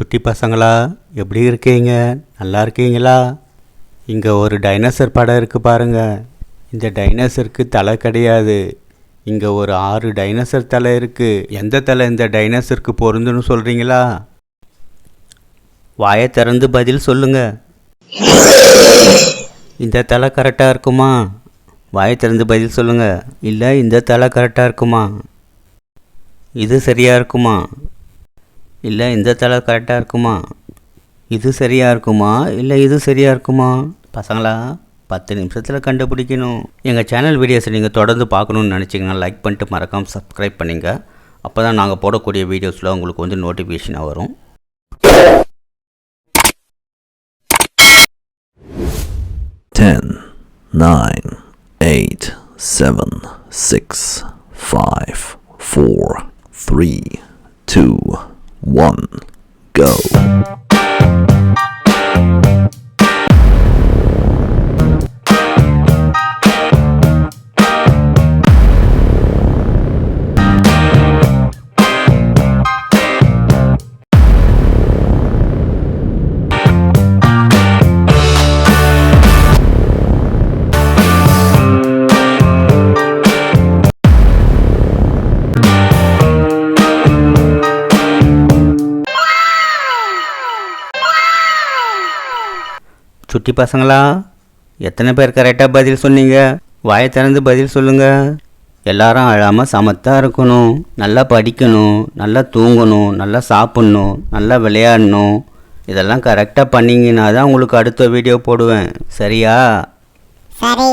சுட்டி பசங்களா, எப்படி இருக்கீங்க? நல்லா இருக்கீங்களா? இங்கே ஒரு டைனோசர் படம் இருக்குது பாருங்க. இந்த டைனோசருக்கு தலை கிடையாது. இங்கே ஒரு 6 டைனோசர் தலை இருக்குது. எந்த தலை இந்த டைனோசருக்கு பொருந்துன்னு சொல்கிறீங்களா? வாயை திறந்து பதில் சொல்லுங்க. இந்த தலை கரெக்டாக இருக்குமா? வாயை திறந்து பதில் சொல்லுங்க. இல்லை இந்த தலை கரெக்டாக இருக்குமா? இது சரியாக இருக்குமா? இல்லை இந்த தலை கரெக்டாக இருக்குமா? இது சரியாக இருக்குமா? இல்லை இது சரியாக இருக்குமா? பசங்களா, 10 நிமிஷத்தில் கண்டுபிடிக்கணும். எங்கள் சேனல் வீடியோஸை நீங்கள் தொடர்ந்து பார்க்கணுன்னு நினச்சிங்கன்னா லைக் பண்ணிட்டு மறக்காமல் சப்ஸ்கிரைப் பண்ணிங்க. அப்போ தான் நாங்கள் போடக்கூடிய வீடியோஸில் உங்களுக்கு நோட்டிஃபிகேஷனாக வரும். 10, 9, 8, 7, 6, 5, 4, 3, 2, 1, go. சுட்டி பசங்களா, எத்தனை பேர் கரெக்டாக பதில் சொன்னீங்க? வாயை திறந்து பதில் சொல்லுங்கள். எல்லாரும் அழாமல் சமத்தாக இருக்கணும், நல்லா படிக்கணும், நல்லா தூங்கணும், நல்லா சாப்பிட்ணும், நல்லா விளையாடணும். இதெல்லாம் கரெக்டாக பண்ணிங்கன்னா தான் உங்களுக்கு அடுத்த வீடியோ போடுவேன். சரியா? சரி.